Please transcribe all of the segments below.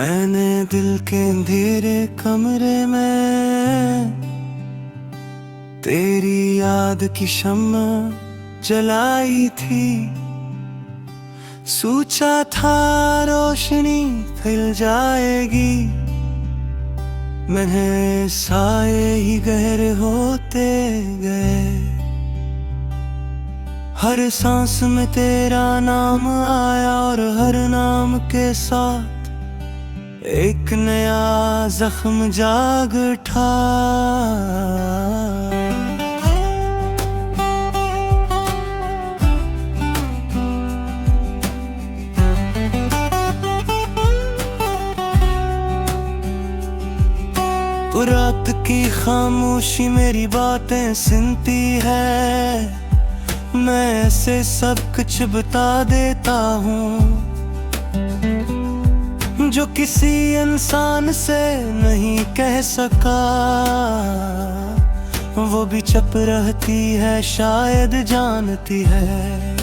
मैंने दिल के अंधेरे कमरे में तेरी याद की शम्मा जलाई थी। सोचा था रोशनी फैल जाएगी, मैंने साए ही गहरे होते गए। हर सांस में तेरा नाम आया और हर नाम के साथ एक नया जख्म जाग उठा। रात की खामोशी मेरी बातें सुनती है, मैं ऐसे सब कुछ बता देता हूँ जो किसी इंसान से नहीं कह सका। वो भी चुप रहती है, शायद जानती है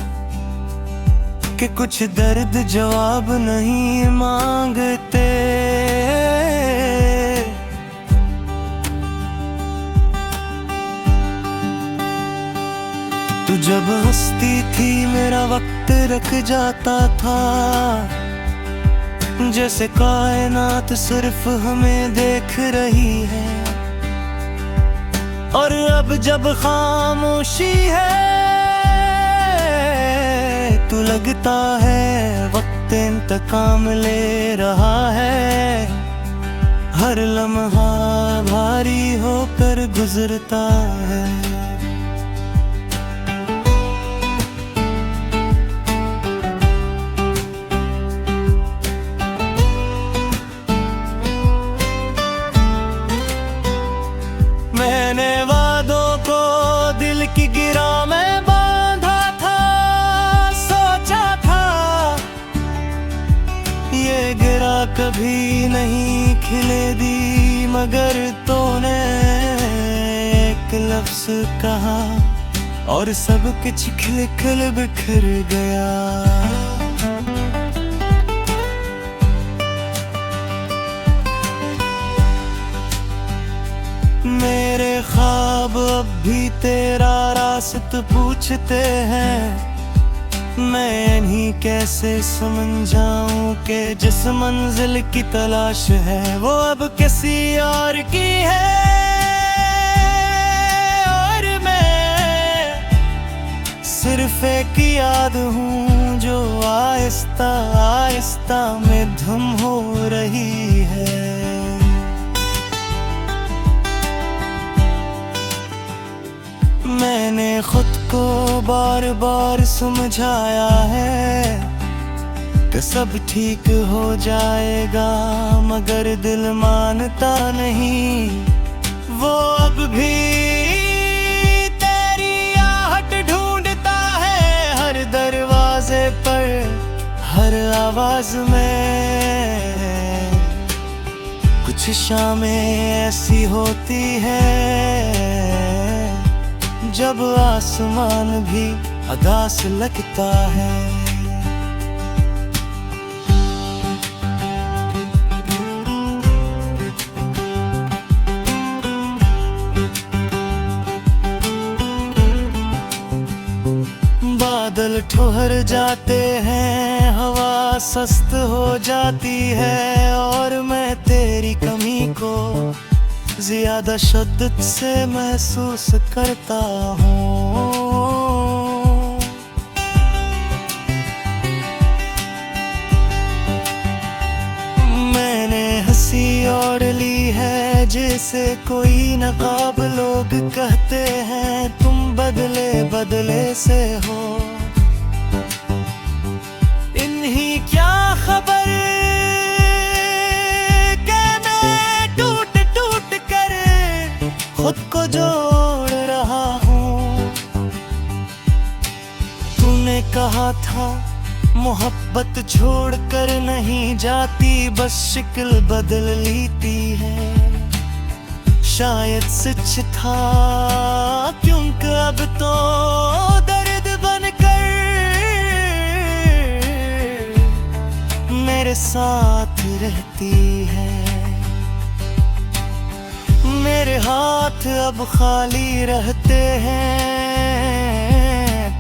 कि कुछ दर्द जवाब नहीं मांगते। तू जब हंसती थी मेरा वक्त रुक जाता था, जैसे कायनात सिर्फ हमें देख रही है। और अब जब खामोशी है तो लगता है वक्त इंतकाम ले रहा है। हर लम्हा भारी होकर गुजरता है। मैंने वादों को दिल की गिरा में बांधा था, सोचा था ये गिरा कभी नहीं खिलेगी, मगर तूने एक लफ्ज कहा और सब कुछ खिल खिल बिखर गया। मेरे ख्वाब अब भी तेरा रास्ता पूछते हैं, मैं इन्हीं कैसे समझाऊं कि जिस मंजिल की तलाश है वो अब किसी और की है। और मैं सिर्फ एक याद हूँ जो आहिस्ता आहिस्ता में धुम हो रही है। मैंने खुद को बार बार समझाया है कि सब ठीक हो जाएगा, मगर दिल मानता नहीं। वो अब भी तेरी आहट ढूंढता है, हर दरवाजे पर, हर आवाज में। कुछ शामें ऐसी होती है जब आसमान भी उदास लगता है। बादल ठहर जाते हैं, हवा सस्त हो जाती है और मैं तेरी कमी को ज्यादा शिद्दत से महसूस करता हूँ। मैंने हंसी ओढ़ ली है जैसे कोई नकाब, लोग कहते हैं तुम बदले बदले से हो। इन्हीं क्या खबर खुद को जोड़ रहा हूँ। तूने कहा था मोहब्बत छोड़कर नहीं जाती, बस शक्ल बदल लेती है। शायद सच था, क्योंकि अब तो दर्द बनकर मेरे साथ रहती है। मेरे हाथ अब खाली रहते हैं,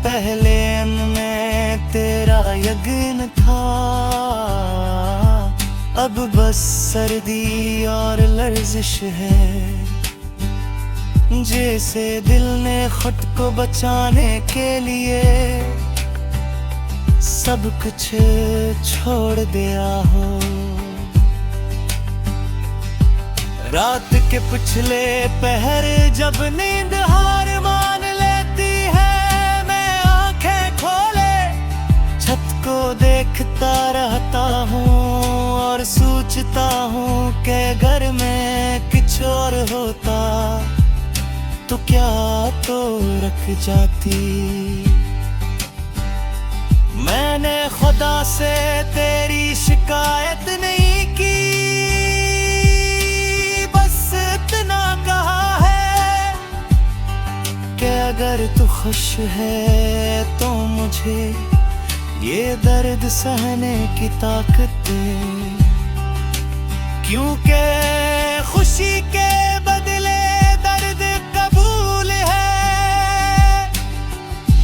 पहले अन्न में तेरा यज्ञ था, अब बस सर्दी और लर्जिश है। जैसे दिल ने खुद को बचाने के लिए सब कुछ छोड़ दिया हो। रात के पिछले पहर जब नींद हार मान लेती है, मैं आंखें खोले छत को देखता रहता हूँ और सोचता हूँ कि घर में कुछ और होता तो क्या तो रख जाती। मैंने खुदा से तेरी शिकायत नहीं की, बस इतना कहा है कि अगर तू खुश है तो मुझे ये दर्द सहने की ताकत दे, क्योंकि खुशी के बदले दर्द कबूल है।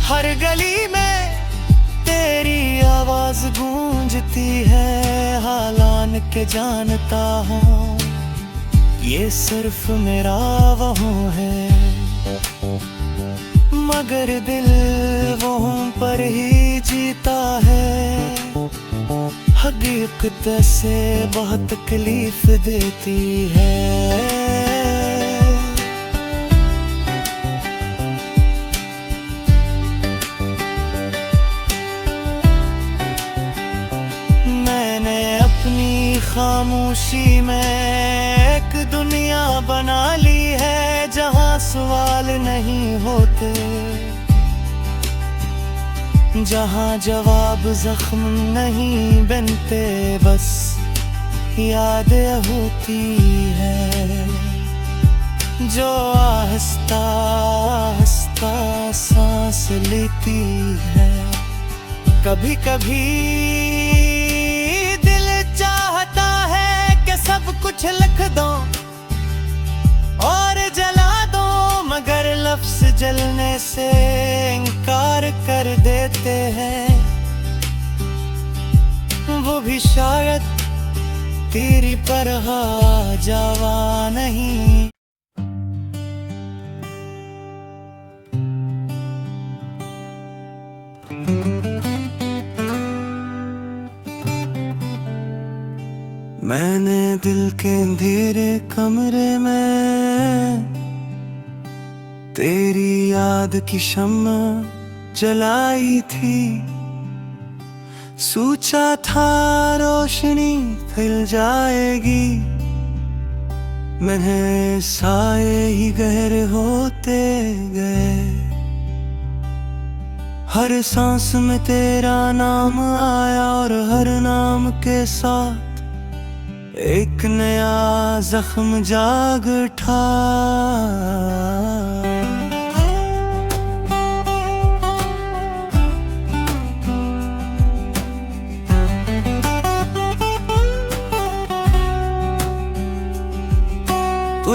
हर गली में तेरी आवाज गूंजती है, हालान के जानता हूँ ये सिर्फ मेरा वहाँ है, मगर दिल वहाँ पर ही जीता है। हकीकत से बहुत तकलीफ देती है। खामोशी में एक दुनिया बना ली है, जहाँ सवाल नहीं होते, जहाँ जवाब जख्म नहीं बनते, बस यादें होती है जो आहिस्ता आहिस्ता सांस लेती है। कभी कभी सब कुछ लिख दो और जला दो, मगर लफ्ज़ जलने से इनकार कर देते हैं। वो भी शायद तेरी तरह जावा नहीं। मैंने दिल के अंधेरे कमरे में तेरी याद की शम्मा जलाई थी, सोचा था रोशनी फैल जाएगी, मैंने साए ही गहरे होते गए। हर सांस में तेरा नाम आया और हर नाम के साथ एक नया जख्म जाग उठा।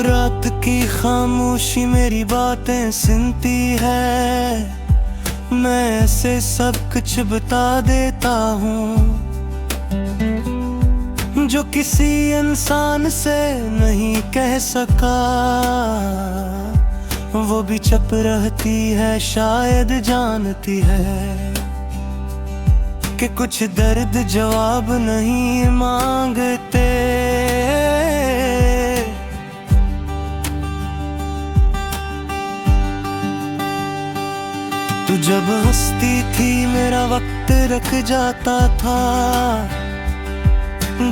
रात की खामोशी मेरी बातें सुनती है, मैं ऐसे सब कुछ बता देता हूँ जो किसी इंसान से नहीं कह सका। वो भी चुप रहती है, शायद जानती है कि कुछ दर्द जवाब नहीं मांगते। तू जब हंसती थी मेरा वक्त रुक जाता था,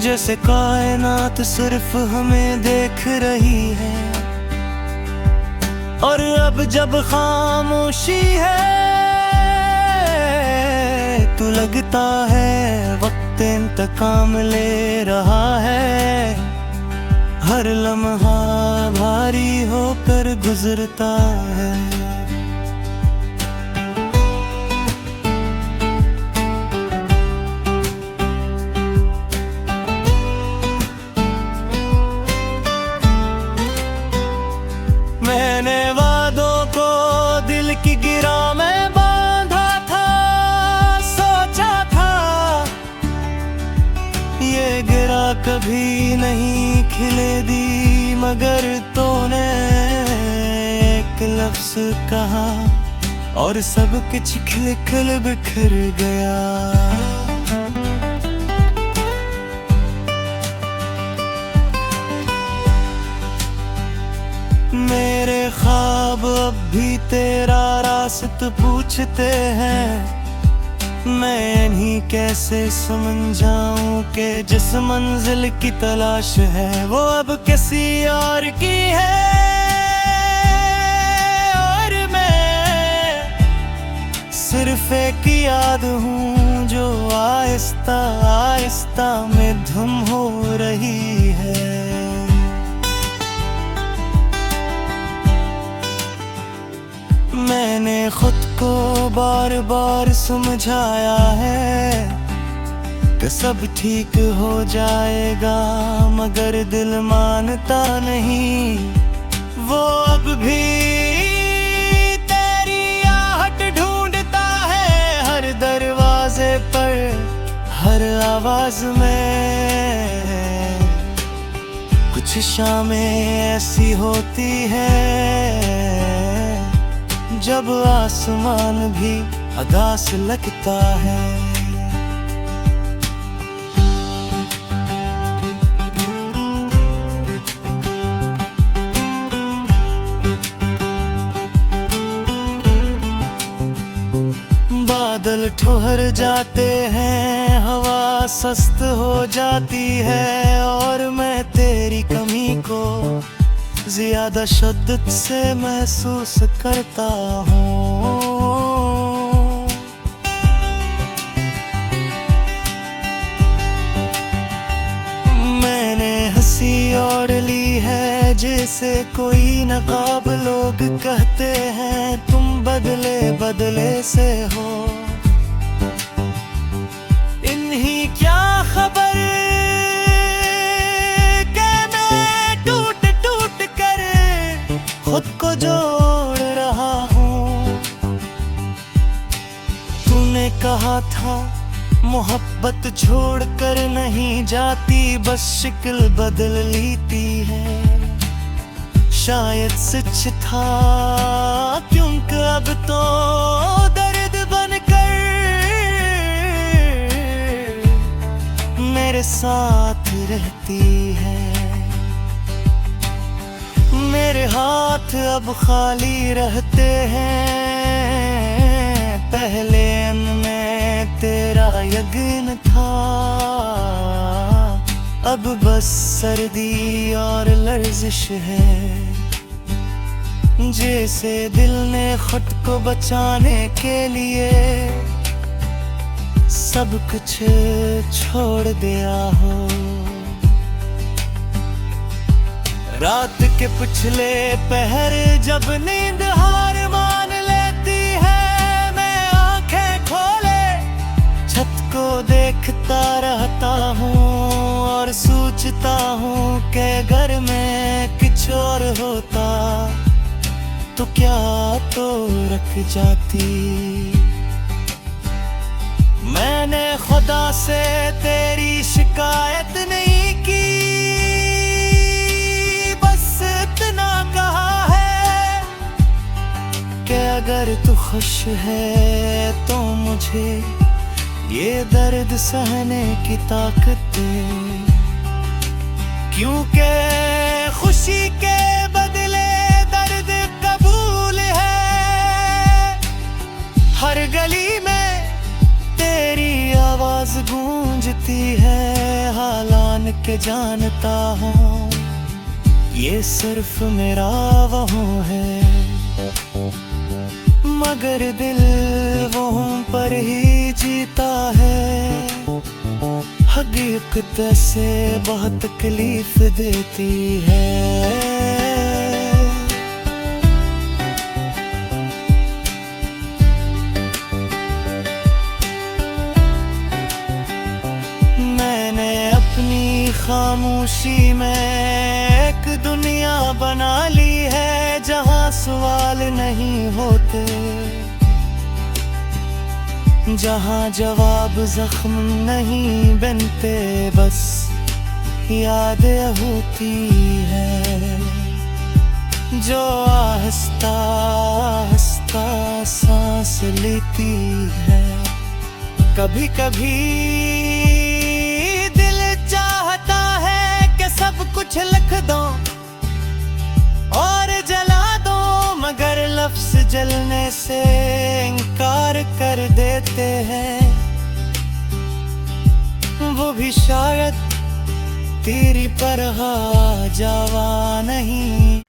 जैसे कायनात सिर्फ हमें देख रही है। और अब जब खामोशी है तो लगता है वक्त इंतकाम ले रहा है। हर लम्हा भारी होकर गुजरता है। मैंने वादों को दिल की गिरा में बांधा था, सोचा था ये गिरा कभी नहीं खिलेगी, मगर तूने एक लफ्ज कहा और सब कुछ खिल खिल बिखर गया। मेरे ख्वाब अब भी तेरा रास्ता पूछते हैं, मैं इन्हीं कैसे समझाऊं कि जिस मंजिल की तलाश है वो अब किसी और की है। और मैं सिर्फ एक याद हूँ जो आहिस्ता आहिस्ता में धुम हो रही है। मैंने खुद को बार बार समझाया है कि सब ठीक हो जाएगा, मगर दिल मानता नहीं। वो अब भी तेरी आहट ढूंढता है हर दरवाजे पर, हर आवाज में। कुछ शामें ऐसी होती है जब आसमान भी उदास लगता है। बादल ठहर जाते हैं, हवा सस्त हो जाती है, और मैं तेरी कमी को ज्यादा शिद्दत से महसूस करता हूँ। मैंने हंसी ओढ़ ली है जैसे कोई नकाब, लोग कहते हैं तुम बदले बदले से हो। इन्हीं क्या खबर खुद को जोड़ रहा हूँ। तूने कहा था मोहब्बत छोड़ कर नहीं जाती, बस शक्ल बदल लेती है। शायद सच था, क्योंकि अब तो दर्द बनकर मेरे साथ रहती है। मेरे हाथ अब खाली रहते हैं, पहले इनमें तेरा यकीन था, अब बस सर्दी और लर्जिश है। जैसे दिल ने खुद को बचाने के लिए सब कुछ छोड़ दिया हो। रात के पिछले पहर जब नींद हार मान लेती है, मैं आंखें खोले छत को देखता रहता हूँ और सोचता हूँ कि घर में कुछ और होता तो क्या तो रख जाती। मैंने खुदा से तेरी शिकायत नहीं की, अगर तू खुश है तो मुझे ये दर्द सहने की ताकत दे, क्योंकि खुशी के बदले दर्द कबूल है। हर गली में तेरी आवाज गूंजती है, हालान के जानता हूँ ये सिर्फ मेरा वहाँ है, मगर दिल वहाँ पर ही जीता है। हकीकत से बहुत तकलीफ देती है। मैंने अपनी खामोशी में एक दुनिया बना ली है, जहाँ से, जहाँ जवाब जख्म नहीं बनते, बस यादें होती है जो आहिस्ता आहिस्ता सांस लेती है। कभी कभी दिल चाहता है कि सब कुछ लिख दो और जला दो, मगर लफ्ज़ जलने से इनकार कर देते हैं। वो भी शायद तेरी तरह जावा नहीं।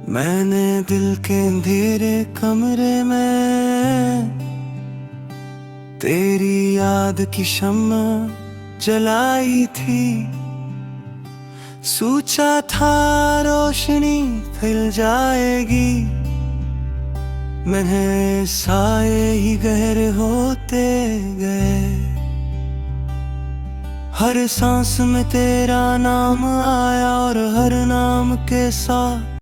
मैंने दिल के अंधेरे कमरे में तेरी याद की शम्मा जलाई थी। सोचा था रोशनी फैल जाएगी, मैंने साए ही गहरे होते गए। हर सांस में तेरा नाम आया और हर नाम के साथ